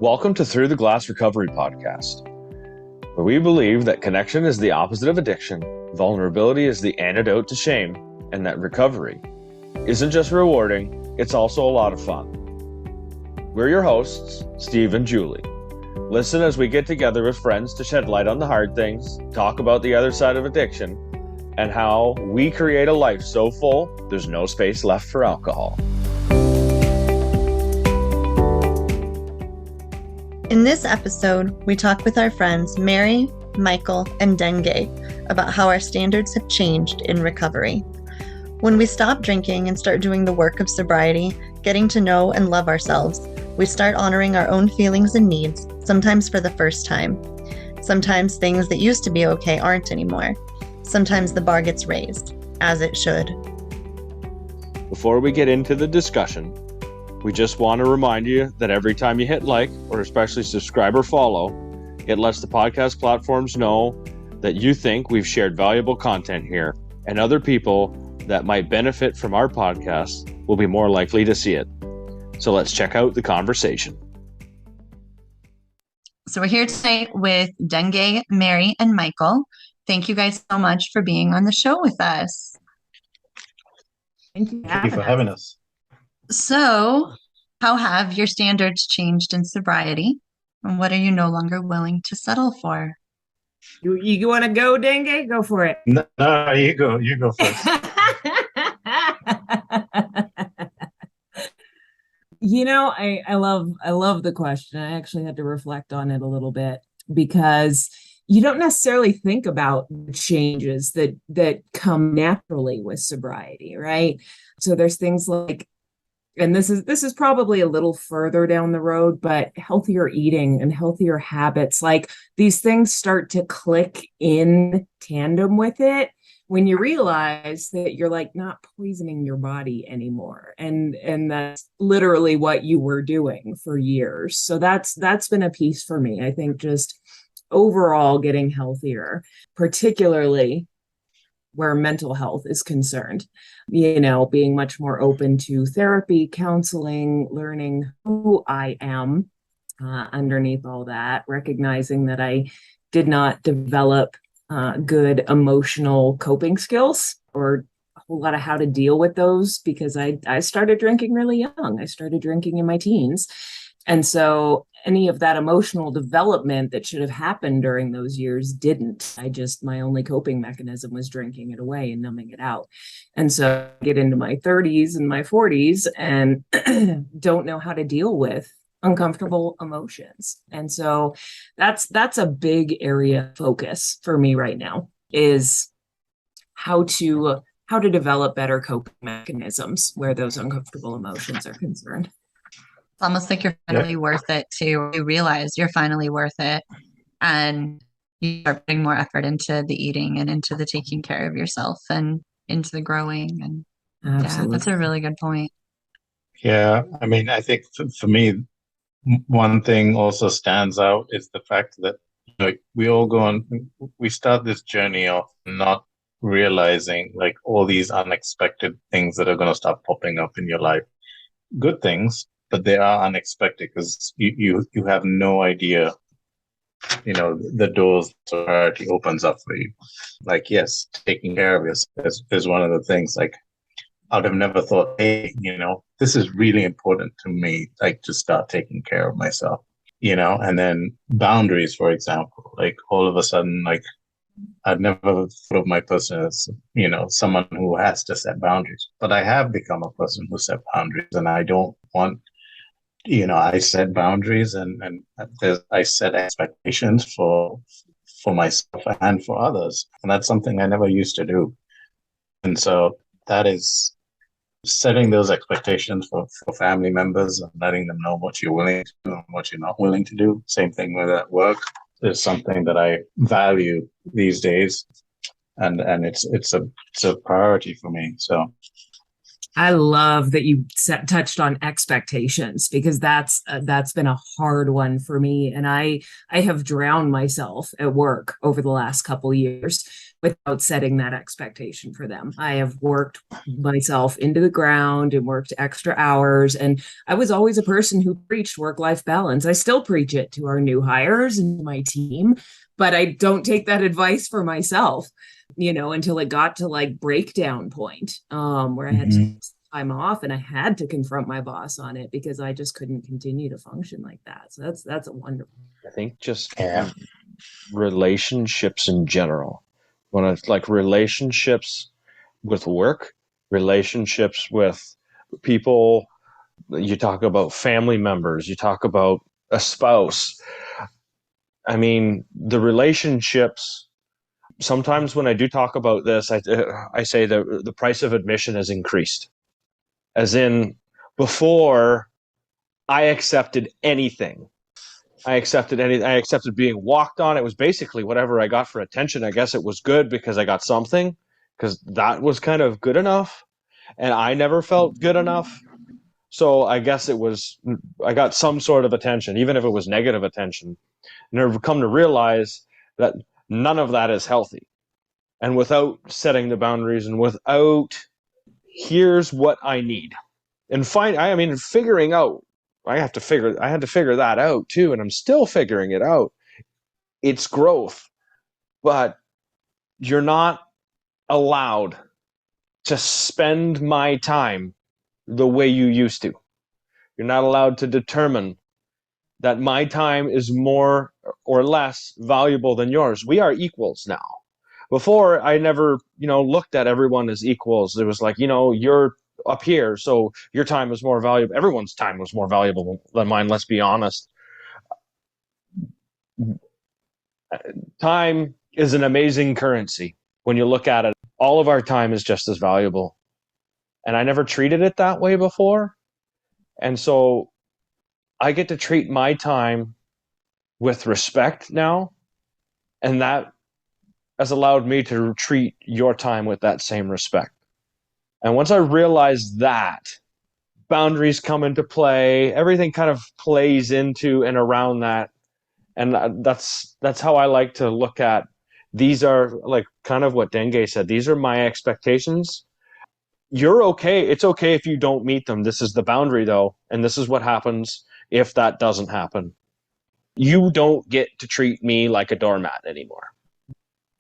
Welcome to Through the Glass Recovery Podcast, where we believe that connection is the opposite of addiction, vulnerability is the antidote to shame, and that recovery isn't just rewarding, it's also a lot of fun. We're your hosts, Steve and Julie. Listen as we get together with friends to shed light on the hard things, talk about the other side of addiction, and how we create a life so full there's no space left for alcohol. In this episode, we talk with our friends Mary, Michal, and Denge about how our standards have changed in recovery. When we stop drinking and start doing the work of sobriety, getting to know and love ourselves, we start honoring our own feelings and needs, sometimes for the first time. Sometimes things that used to be okay aren't anymore. Sometimes the bar gets raised, as it should. Before we get into the discussion, we just want to remind you that every time you hit like, or especially subscribe or follow, it lets the podcast platforms know that you think we've shared valuable content here, and other people that might benefit from our podcast will be more likely to see it. So let's check out the conversation. So we're here tonight with Denge, Mary, and Michal. Thank you guys so much for being on the show with us. Thank you for having us. So, how have your standards changed in sobriety? And what are you no longer willing to settle for? You want to go, Denge? Go for it. No, you go first. I love the question. I actually had to reflect on it a little bit because you don't necessarily think about the changes that come naturally with sobriety, right? So there's things like, and this is probably a little further down the road, but healthier eating and healthier habits, like these things start to click in tandem with it when you realize that you're like not poisoning your body anymore. And that's literally what you were doing for years. So that's been a piece for me. I think just overall getting healthier, particularly where mental health is concerned, being much more open to therapy, counseling, learning who I am underneath all that, recognizing that I did not develop good emotional coping skills or a whole lot of how to deal with those because I started drinking really young. I started drinking in my teens. And so any of that emotional development that should have happened during those years didn't. My only coping mechanism was drinking it away and numbing it out. And so I get into my 30s and my 40s and don't know how to deal with uncomfortable emotions. And so that's a big area of focus for me right now is how to develop better coping mechanisms where those uncomfortable emotions are concerned. It's almost like you're finally worth it too. You realize you're finally worth it and you start putting more effort into the eating and into the taking care of yourself and into the growing. And Absolutely. Yeah, that's a really good point. Yeah, I mean, I think for me, one thing also stands out is the fact that we start this journey of not realizing like all these unexpected things that are going to start popping up in your life. Good things, but they are unexpected because you have no idea, the doors sobriety opens up for you. Like, yes, taking care of yourself is one of the things. Like, I would have never thought, hey, this is really important to me, like to start taking care of myself, and then boundaries, for example, like all of a sudden, like I'd never thought of my person as, someone who has to set boundaries, but I have become a person who set boundaries and I don't want, I set boundaries and I set expectations for myself and for others. And that's something I never used to do. And so that is setting those expectations for family members and letting them know what you're willing to do and what you're not willing to do. Same thing with at work. Is something that I value these days. And it's a priority for me. So I love that you touched on expectations because that's been a hard one for me. And I have drowned myself at work over the last couple of years without setting that expectation for them. I have worked myself into the ground and worked extra hours. And I was always a person who preached work-life balance. I still preach it to our new hires and my team, but I don't take that advice for myself, until it got to like breakdown point, where I had to take time off and I had to confront my boss on it because I just couldn't continue to function like that. So that's a wonderful. I think just relationships in general. When it's like relationships with work, relationships with people, you talk about family members, you talk about a spouse. I mean, the relationships, sometimes when I do talk about this, I say the price of admission has increased. As in, before, I accepted anything. I accepted being walked on. It was basically whatever I got for attention. I guess it was good because I got something, because that was kind of good enough. And I never felt good enough. So I guess I got some sort of attention, even if it was negative attention. And I've come to realize that none of that is healthy. And without setting the boundaries and without, here's what I need. And figuring out, I had to figure that out too, and I'm still figuring it out. It's growth, but you're not allowed to spend my time the way you used to. You're not allowed to determine that my time is more or less valuable than yours. We are equals now. Before, I never, looked at everyone as equals. It was like, you're up here, so your time is more valuable. Everyone's time was more valuable than mine, let's be honest. Time is an amazing currency. When you look at it, all of our time is just as valuable. And I never treated it that way before. And so I get to treat my time with respect now. And that has allowed me to treat your time with that same respect. And once I realized that, boundaries come into play, everything kind of plays into and around that. And that's how I like to look at, these are like kind of what Denge said, these are my expectations. You're okay. It's okay if you don't meet them. This is the boundary though. And this is what happens if that doesn't happen. You don't get to treat me like a doormat anymore.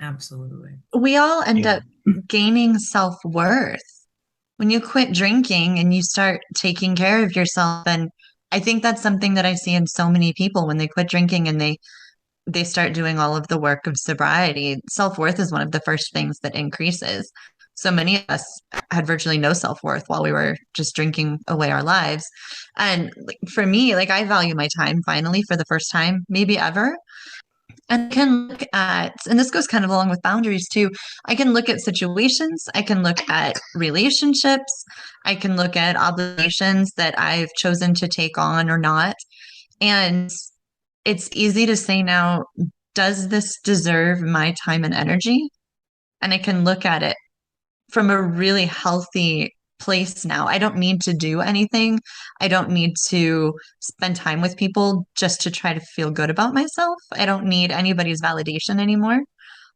Absolutely. We all end up gaining self-worth when you quit drinking and you start taking care of yourself. And I think that's something that I see in so many people when they quit drinking and they start doing all of the work of sobriety. Self-worth is one of the first things that increases. So many of us had virtually no self-worth while we were just drinking away our lives. And for me, like, I value my time finally for the first time, maybe ever. And I can look at, and this goes kind of along with boundaries too. I can look at situations, I can look at relationships, I can look at obligations that I've chosen to take on or not. And it's easy to say now, does this deserve my time and energy? And I can look at it from a really healthy place now. I don't need to do anything. I don't need to spend time with people just to try to feel good about myself. I don't need anybody's validation anymore.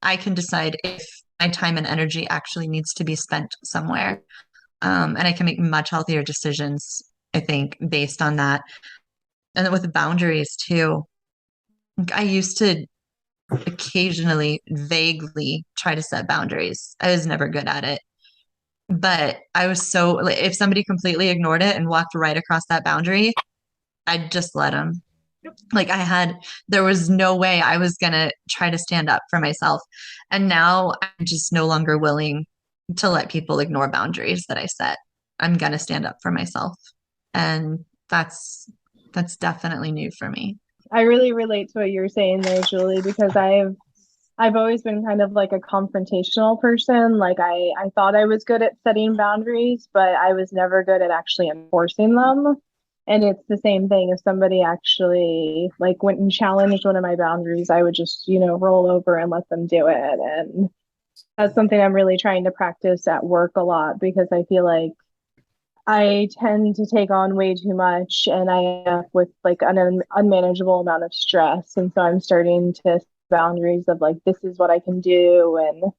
I can decide if my time and energy actually needs to be spent somewhere. And I can make much healthier decisions, I think, based on that. And then with boundaries too. I used to occasionally vaguely try to set boundaries. I was never good at it. But I was so, like, if somebody completely ignored it and walked right across that boundary, I'd just let them. Like, there was no way I was going to try to stand up for myself. And now I'm just no longer willing to let people ignore boundaries that I set. I'm going to stand up for myself. And that's definitely new for me. I really relate to what you're saying there, Julie, because I've always been kind of like a confrontational person. Like I thought I was good at setting boundaries, but I was never good at actually enforcing them. And it's the same thing. If somebody actually like went and challenged one of my boundaries, I would just, roll over and let them do it. And that's something I'm really trying to practice at work a lot, because I feel like I tend to take on way too much and I end up with like an unmanageable amount of stress. And so I'm starting to set boundaries of like, this is what I can do. And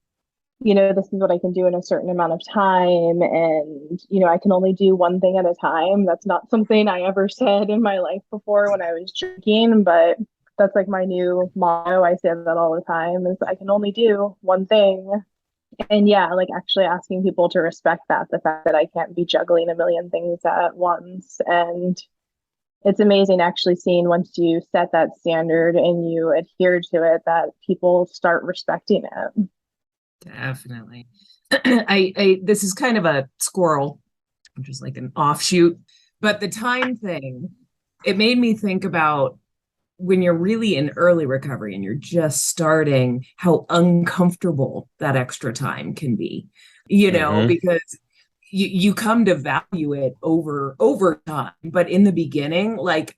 this is what I can do in a certain amount of time. And, I can only do one thing at a time. That's not something I ever said in my life before when I was drinking, but that's like my new motto. I say that all the time is I can only do one thing. And yeah, like actually asking people to respect that, the fact that I can't be juggling a million things at once. And it's amazing actually seeing once you set that standard and you adhere to it, that people start respecting it. Definitely. I this is kind of a squirrel, which is like an offshoot, but the time thing, it made me think about when you're really in early recovery and you're just starting, how uncomfortable that extra time can be, because you come to value it over time. But in the beginning, like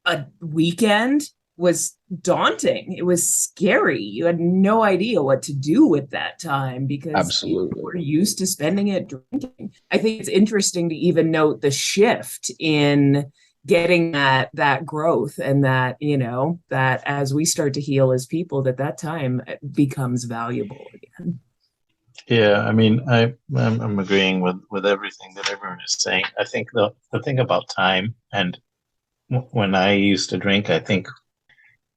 a weekend was daunting. It was scary. You had no idea what to do with that time because Absolutely. you were used to spending it drinking. I think it's interesting to even note the shift in getting that growth, and that that as we start to heal as people, that time becomes valuable again. Yeah, I mean, I'm agreeing with everything that everyone is saying. I think the thing about time, and when I used to drink, I think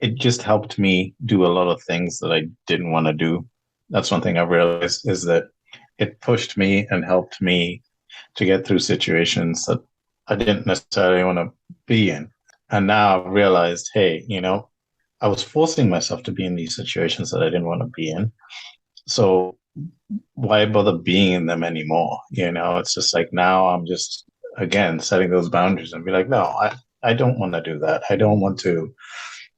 it just helped me do a lot of things that I didn't want to do. That's one thing I realized, is that it pushed me and helped me to get through situations that I didn't necessarily want to be in. And now I've realized, hey, I was forcing myself to be in these situations that I didn't want to be in. So why bother being in them anymore? It's just like, now I'm just, again, setting those boundaries and be like, no, I don't want to do that. I don't want to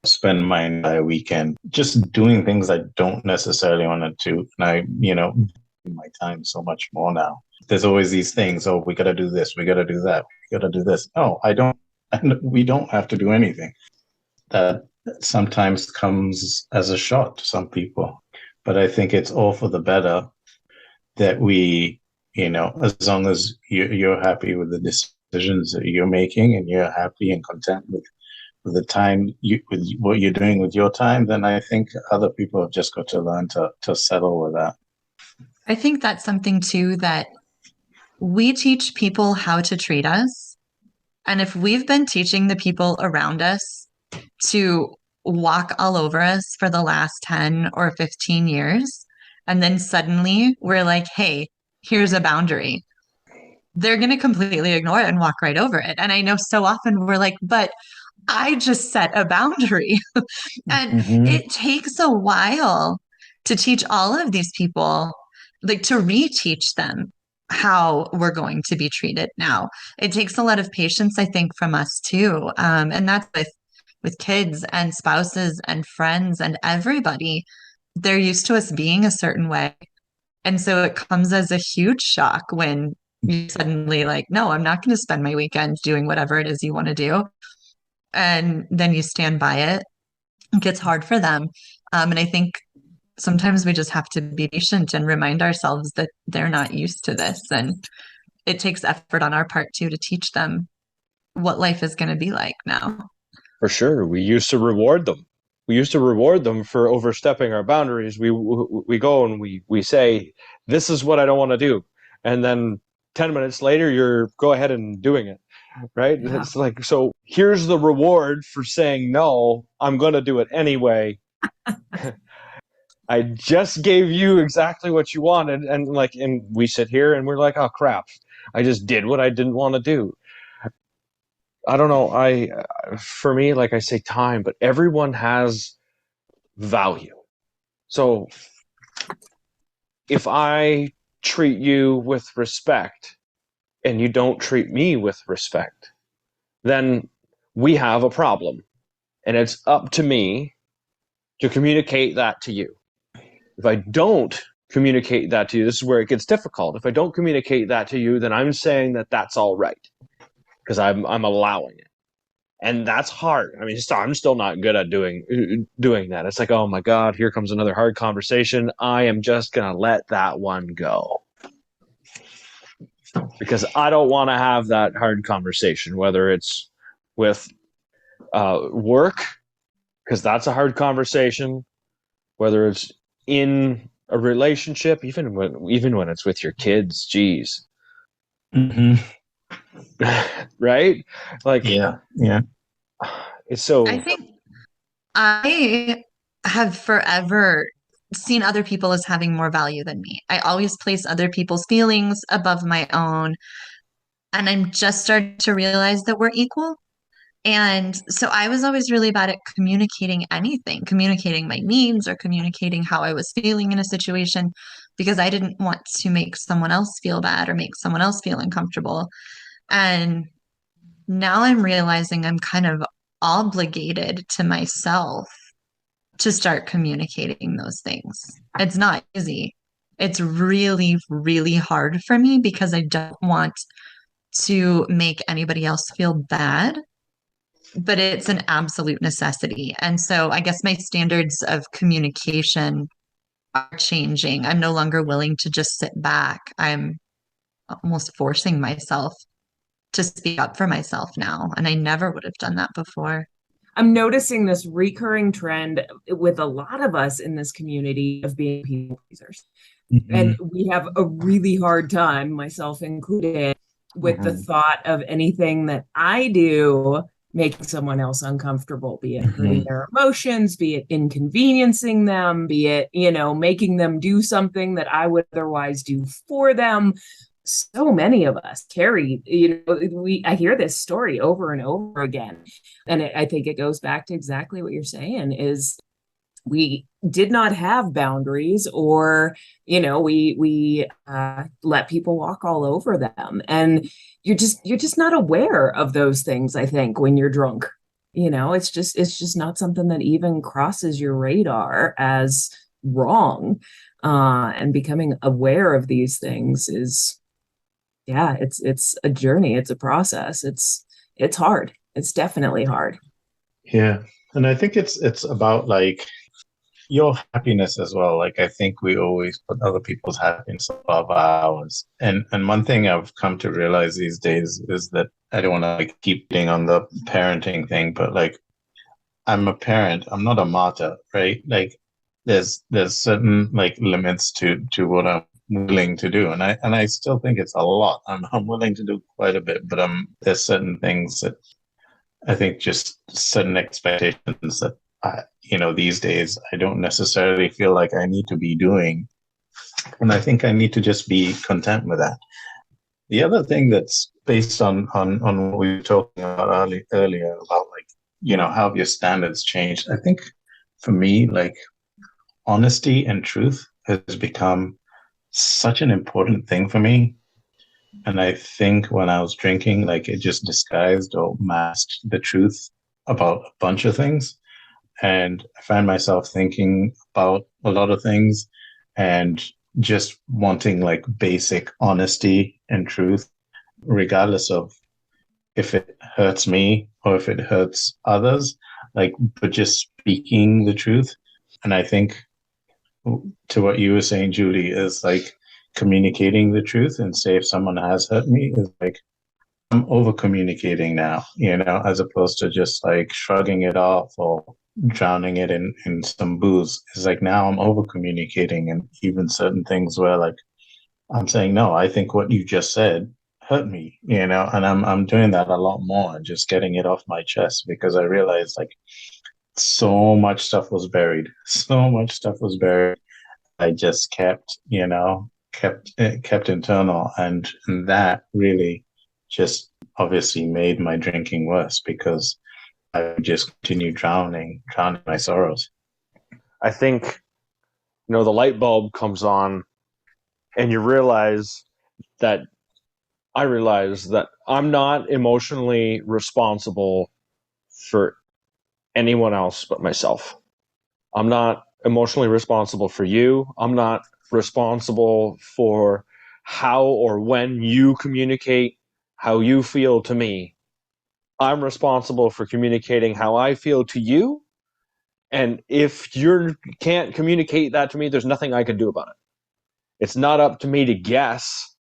spend my entire weekend just doing things I don't necessarily want to do. And I, my time so much more now. There's always these things. Oh, we got to do this. We got to do that. We got to do this. No, I don't. We don't have to do anything. That sometimes comes as a shock to some people. But I think it's all for the better that we, as long as you're happy with the decisions that you're making and you're happy and content with the time with what you're doing with your time, then I think other people have just got to learn to settle with that. I think that's something too that we teach people how to treat us. And if we've been teaching the people around us to walk all over us for the last 10 or 15 years, and then suddenly we're like, hey, here's a boundary, they're going to completely ignore it and walk right over it. And I know so often we're like, but I just set a boundary. And it takes a while to teach all of these people, like to reteach them how we're going to be treated now. It takes a lot of patience, I think, from us too. And that's with kids and spouses and friends and everybody. They're used to us being a certain way. And so it comes as a huge shock when you suddenly like, no, I'm not going to spend my weekend doing whatever it is you want to do. And then you stand by it. It gets hard for them. And I think sometimes we just have to be patient and remind ourselves that they're not used to this. And it takes effort on our part too to teach them what life is going to be like now. For sure. We used to reward them. We used to reward them for overstepping our boundaries. We go and we say, this is what I don't want to do. And then 10 minutes later, you're go ahead and doing it. Right? Yeah. It's like, so here's the reward for saying no, I'm going to do it anyway. I just gave you exactly what you wanted. And we sit here and we're like, oh crap, I just did what I didn't want to do. I don't know. For me, like I say, time, but everyone has value. So if I treat you with respect and you don't treat me with respect, then we have a problem. And it's up to me to communicate that to you. If I don't communicate that to you, this is where it gets difficult. If I don't communicate that to you, then I'm saying that that's all right because I'm allowing it. And that's hard. I mean, I'm still not good at doing that. It's like, oh my God, here comes another hard conversation. I am just going to let that one go. Because I don't want to have that hard conversation, whether it's with work, because that's a hard conversation, whether it's in a relationship, even when it's with your kids, geez. Mm-hmm. Right? Like, Yeah. it's so. I think I have forever seen other people as having more value than me. I always place other people's feelings above my own. And I'm just starting to realize that we're equal. And so I was always really bad at communicating anything, communicating my needs or communicating how I was feeling in a situation because I didn't want to make someone else feel bad or make someone else feel uncomfortable. And now I'm realizing I'm kind of obligated to myself to start communicating those things. It's not easy. It's really, really hard for me because I don't want to make anybody else feel bad, but it's an absolute necessity. And so I guess my standards of communication are changing. I'm no longer willing to just sit back. I'm almost forcing myself to speak up for myself now. And I never would have done that before. I'm noticing this recurring trend with a lot of us in this community of being people pleasers. Mm-hmm. And we have a really hard time, myself included, with the thought of anything that I do making someone else uncomfortable, be it hurting their emotions, be it inconveniencing them, be it, making them do something that I would otherwise do for them. So many of us carry, I hear this story over and over again. And I think it goes back to exactly what you're saying is we did not have boundaries, or we let people walk all over them, and you're just not aware of those things. I think when you're drunk, it's just not something that even crosses your radar as wrong. And becoming aware of these things is, it's a journey, it's a process, it's hard, it's definitely hard. Yeah. And I think it's about like your happiness as well. Like I think we always put other people's happiness above ours. And one thing I've come to realize these days is that I don't want to like keep being on the parenting thing, but like I'm a parent, I'm not a martyr, right? Like there's certain like limits to what I'm willing to do. And I still think it's a lot. I'm willing to do quite a bit, but there's certain things that I think just certain expectations that these days I don't necessarily feel like I need to be doing. And I think I need to just be content with that. The other thing that's based on what we were talking about earlier about like, how have your standards changed? I think for me, like honesty and truth has become such an important thing for me. And I think when I was drinking, like it just disguised or masked the truth about a bunch of things. And I find myself thinking about a lot of things and just wanting like basic honesty and truth, regardless of if it hurts me or if it hurts others, like, but just speaking the truth. And I think to what you were saying, Julie, is like communicating the truth and say if someone has hurt me is like, I'm over communicating now, as opposed to just like shrugging it off or drowning it in some booze. It's like now I'm over communicating, and even certain things where like I'm saying, no, I think what you just said hurt me, and I'm doing that a lot more and just getting it off my chest because I realized like so much stuff was buried. So much stuff was buried. I just kept internal, and that really just obviously made my drinking worse because I just continued drowning my sorrows. I think, the light bulb comes on and you realize that I'm not emotionally responsible for anyone else but myself. I'm not emotionally responsible for you. I'm not responsible for how or when you communicate how you feel to me. I'm responsible for communicating how I feel to you. And if you can't communicate that to me, there's nothing I can do about it. It's not up to me to guess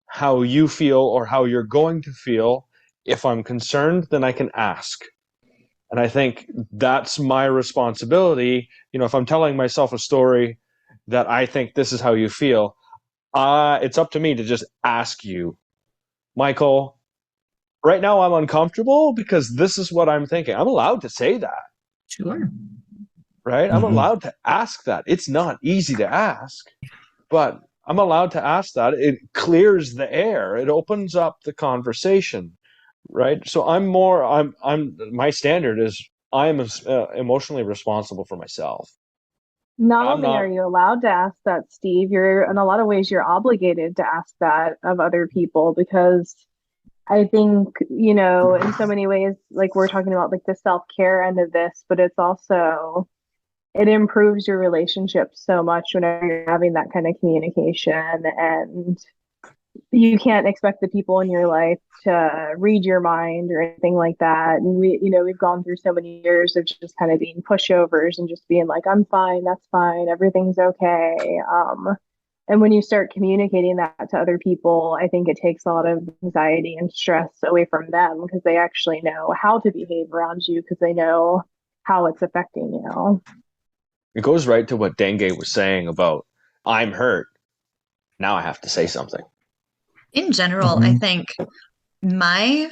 how you feel or how you're going to feel. If I'm concerned, then I can ask. And I think that's my responsibility. If I'm telling myself a story that I think this is how you feel, it's up to me to just ask you, Michael, right now I'm uncomfortable because this is what I'm thinking. I'm allowed to say that, Sure. right? I'm Mhm. allowed to ask that. It's not easy to ask, but I'm allowed to ask that. It clears the air. It opens up the conversation, right? So my standard is I'm emotionally responsible for myself. Not I'm only are not. you allowed to ask that, Steve, you're in a lot of ways you're obligated to ask that of other people because I think, in so many ways, like we're talking about like the self-care end of this, but it improves your relationship so much whenever you're having that kind of communication, and you can't expect the people in your life to read your mind or anything like that. And we've gone through so many years of just kind of being pushovers and just being like, I'm fine, that's fine, everything's okay. And when you start communicating that to other people, I think it takes a lot of anxiety and stress away from them because they actually know how to behave around you because they know how it's affecting you. It goes right to what Denge was saying about I'm hurt. Now I have to say something. In general, I Mhm. think my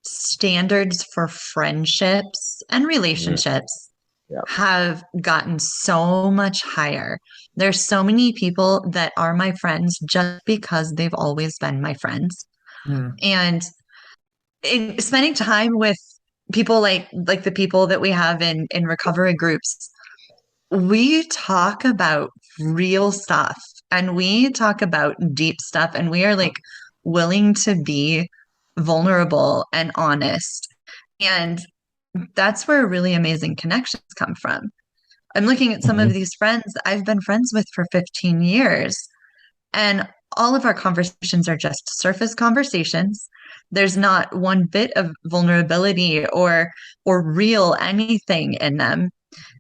standards for friendships and Mhm. relationships Yeah. have gotten so much higher. There's so many people that are my friends just because they've always been my friends. Mm. And spending time with people like the people that we have in recovery groups, we talk about real stuff and we talk about deep stuff and we are like willing to be vulnerable and honest. And that's where really amazing connections come from. I'm looking at some of Mhm. these friends I've been friends with for 15 years, and all of our conversations are just surface conversations. There's not one bit of vulnerability or real anything in them.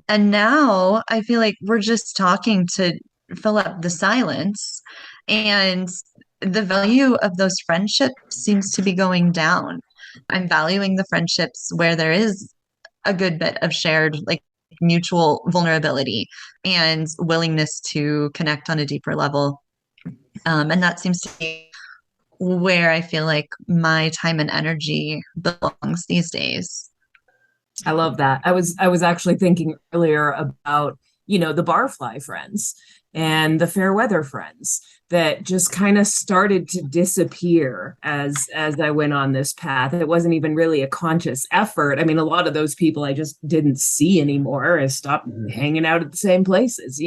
And now I feel like we're just talking to fill up the silence. And the value of those friendships seems to be going down. I'm valuing the friendships where there is a good bit of shared, like mutual vulnerability and willingness to connect on a deeper level. And that seems to be where I feel like my time and energy belongs these days. I love that. I was actually thinking earlier about, the barfly friends and the fair weather friends that just kind of started to disappear as I went on this path. It wasn't even really a conscious effort. I mean, a lot of those people I just didn't see anymore. I stopped hanging out at the same places,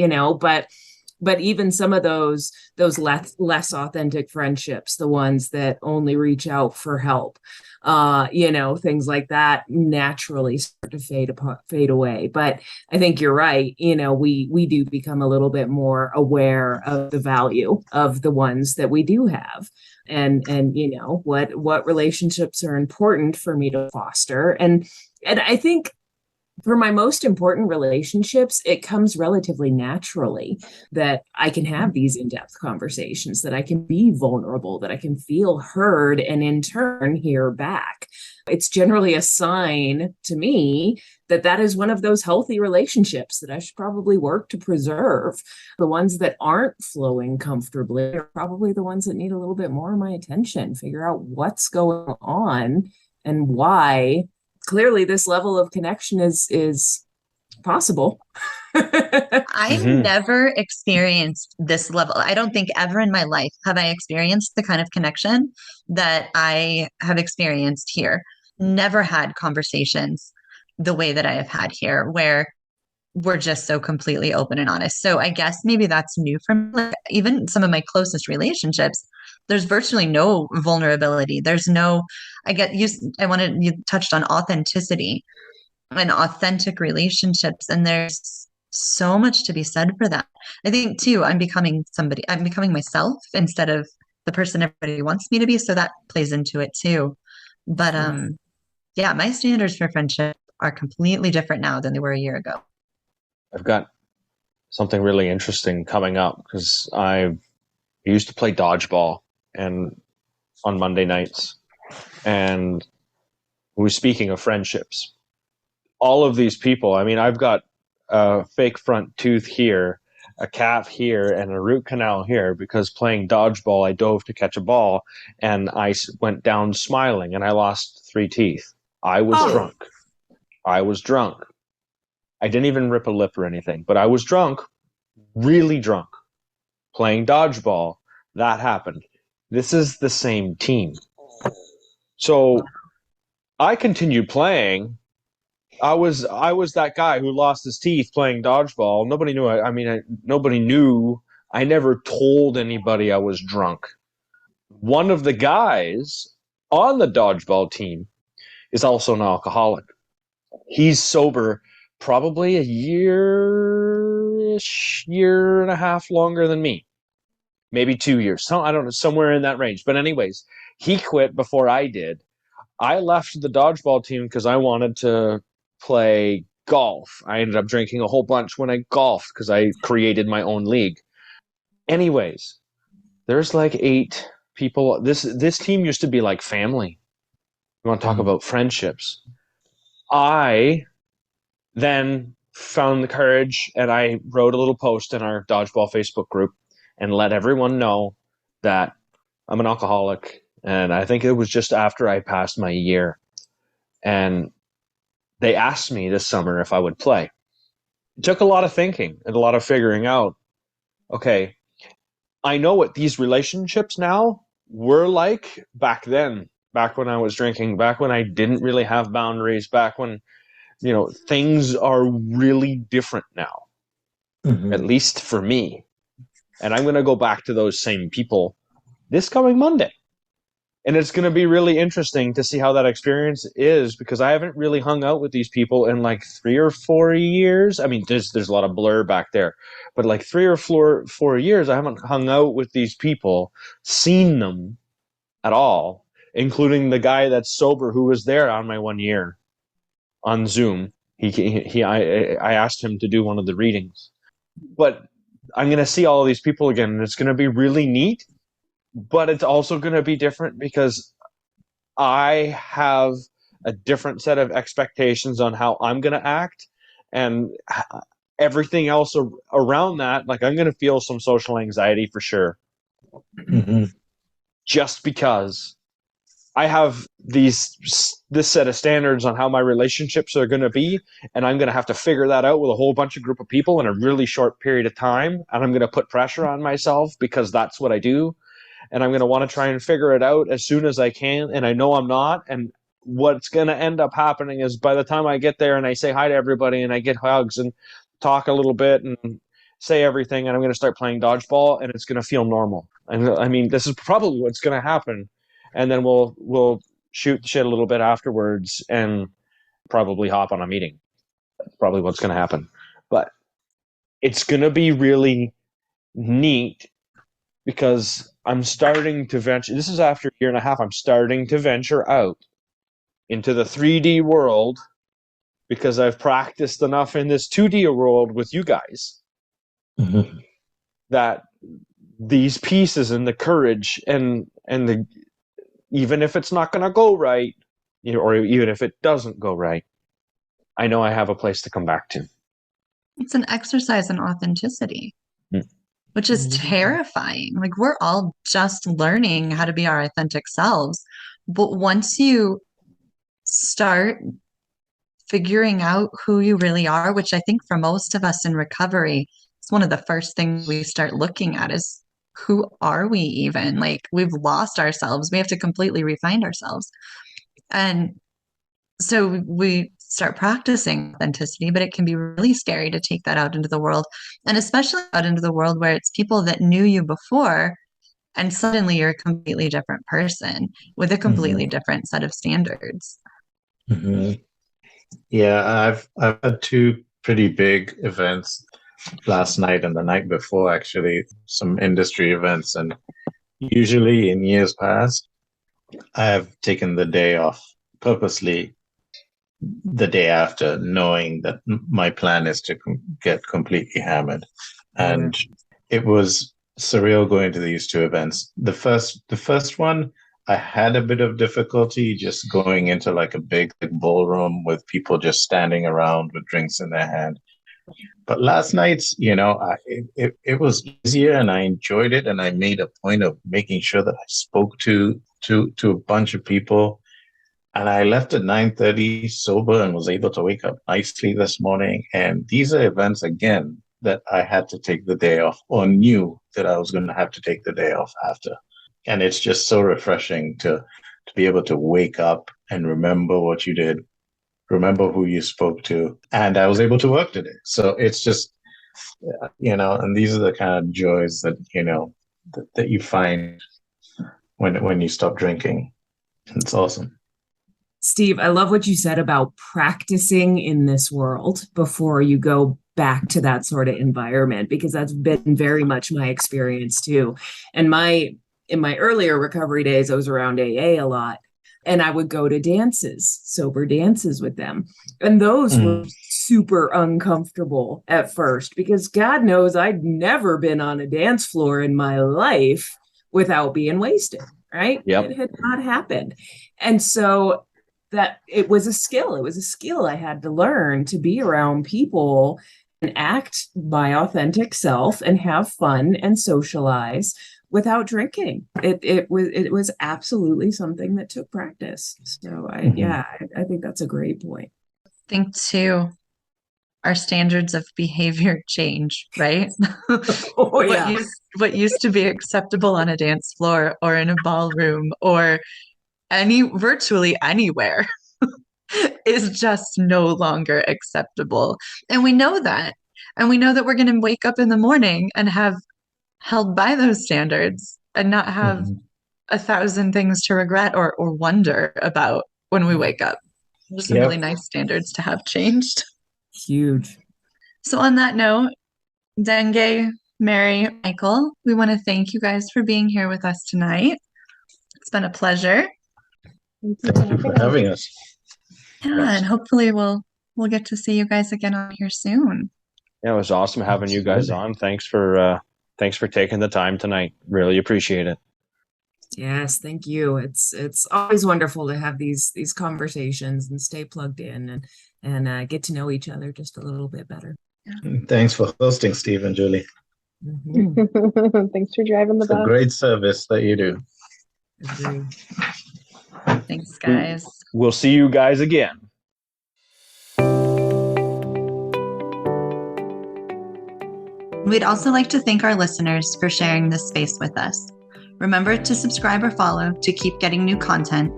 but even some of those less authentic friendships, the ones that only reach out for help, things like that naturally start to fade away. But I think you're right. We do become a little bit more aware of the value of the ones that we do have, and what relationships are important for me to foster. And I think for my most important relationships, it comes relatively naturally that I can have these in-depth conversations, that I can be vulnerable, that I can feel heard, and in turn hear back. It's generally a sign to me that that is one of those healthy relationships that I should probably work to preserve. The ones that aren't flowing comfortably are probably the ones that need a little bit more of my attention, figure out what's going on and why. Clearly this level of connection is possible. I've Mhm. never experienced this level. I don't think ever in my life have I experienced the kind of connection that I have experienced here. Never had conversations the way that I have had here, where we're just so completely open and honest. So I guess maybe that's new for me. Like, even some of my closest relationships, there's virtually no vulnerability. There's no, you touched on authenticity and authentic relationships. And there's so much to be said for that. I think too, I'm becoming myself instead of the person everybody wants me to be. So that plays into it too. But yeah, my standards for friendship are completely different now than they were a year ago. I've got something really interesting coming up because I used to play dodgeball and on Monday nights, and we were speaking of friendships. All of these people, I mean, I've got a fake front tooth here, a calf here and a root canal here because playing dodgeball, I dove to catch a ball and I went down smiling and I lost 3 teeth. I was drunk. I was drunk. I didn't even rip a lip or anything, but I was drunk, really drunk, playing dodgeball. That happened. This is the same team. So I continued playing. I was that guy who lost his teeth playing dodgeball. Nobody knew. Nobody knew. I never told anybody I was drunk. One of the guys on the dodgeball team is also an alcoholic. He's sober probably a year and a half longer than me. Maybe 2 years. I don't know, somewhere in that range. But anyways, he quit before I did. I left the dodgeball team because I wanted to play golf. I ended up drinking a whole bunch when I golfed because I created my own league. Anyways, there's like 8 people. This team used to be like family. You want to talk about friendships? I then found the courage and I wrote a little post in our dodgeball Facebook group and let everyone know that I'm an alcoholic. And I think it was just after I passed my year. And they asked me this summer if I would play. It took a lot of thinking and a lot of figuring out, okay, I know what these relationships now were like back then, back when I was drinking, back when I didn't really have boundaries, back when, things are really different now, at least for me. And I'm going to go back to those same people this coming Monday. And it's going to be really interesting to see how that experience is because I haven't really hung out with these people in like 3 or 4 years. I mean, there's a lot of blur back there, but like 3 or 4 years, I haven't hung out with these people, seen them at all, including the guy that's sober who was there on my 1 year on Zoom. I asked him to do one of the readings, but I'm going to see all of these people again, and it's going to be really neat. But it's also going to be different because I have a different set of expectations on how I'm going to act and everything else around that. Like I'm going to feel some social anxiety for sure. Just because I have this set of standards on how my relationships are going to be, and I'm going to have to figure that out with a whole bunch of group of people in a really short period of time. And I'm going to put pressure on myself because that's what I do. And I'm going to want to try and figure it out as soon as I can. And I know I'm not. And what's going to end up happening is by the time I get there and I say hi to everybody and I get hugs and talk a little bit and say everything, and I'm going to start playing dodgeball and it's going to feel normal. And I mean, this is probably what's going to happen. And then we'll shoot the shit a little bit afterwards and probably hop on a meeting. That's probably what's going to happen. But it's going to be really neat because I'm starting to venture. This is after a year and a half. I'm starting to venture out into the 3D world because I've practiced enough in this 2D world with you guys that these pieces and the courage and the even if it's not going to go right, or even if it doesn't go right, I know I have a place to come back to. It's an exercise in authenticity. Which is terrifying. Like we're all just learning how to be our authentic selves. But once you start figuring out who you really are, which I think for most of us in recovery, it's one of the first things we start looking at is who are we even? Like we've lost ourselves. We have to completely refine ourselves. And so we start practicing authenticity, but it can be really scary to take that out into the world, and especially out into the world where it's people that knew you before and suddenly you're a completely different person with a completely different set of standards. Yeah, I've had 2 pretty big events last night and the night before, actually, some industry events, and usually in years past I have taken the day off purposely the day after, knowing that my plan is to get completely hammered. And it was surreal going to these 2 events. The first one, I had a bit of difficulty just going into like a big ballroom with people just standing around with drinks in their hand. But last night's, it was easier, and I enjoyed it, and I made a point of making sure that I spoke to a bunch of people. And I left at 9:30 sober and was able to wake up nicely this morning. And these are events, again, that I had to take the day off, or knew that I was going to have to take the day off after. And it's just so refreshing to be able to wake up and remember what you did, remember who you spoke to. And I was able to work today. So it's just, and these are the kind of joys that, that you find when you stop drinking. It's awesome. Steve, I love what you said about practicing in this world before you go back to that sort of environment, because that's been very much my experience too. And in my earlier recovery days, I was around AA a lot, and I would go to dances, sober dances with them. And those were super uncomfortable at first, because God knows I'd never been on a dance floor in my life without being wasted, right? Yep. It had not happened. And so that it was a skill. It was a skill I had to learn to be around people and act my authentic self and have fun and socialize without drinking. It was absolutely something that took practice. So I think that's a great point. I think too, our standards of behavior change, right? Oh, yeah. What used to be acceptable on a dance floor or in a ballroom or virtually anywhere is just no longer acceptable. And we know that. And we know that we're going to wake up in the morning and have held by those standards and not have 1,000 things to regret or wonder about when we wake up. Just some really nice standards to have changed. Huge. So on that note, Denge, Mary, Michael, we want to thank you guys for being here with us tonight. It's been a pleasure. Thank you for having us. Yeah, and hopefully we'll get to see you guys again on here soon. Yeah, it was awesome having you guys on. Thanks for taking the time tonight. Really appreciate it. Yes, thank you. It's always wonderful to have these conversations and stay plugged in and get to know each other just a little bit better. Thanks for hosting, Steve and Julie. Mm-hmm. Thanks for driving the bus. It's a great service that you do. Agree. Thanks, guys. We'll see you guys again. We'd also like to thank our listeners for sharing this space with us. Remember to subscribe or follow to keep getting new content.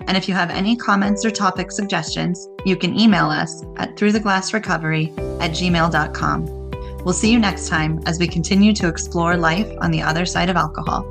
And if you have any comments or topic suggestions, you can email us at throughtheglassrecovery@gmail.com. We'll see you next time as we continue to explore life on the other side of alcohol.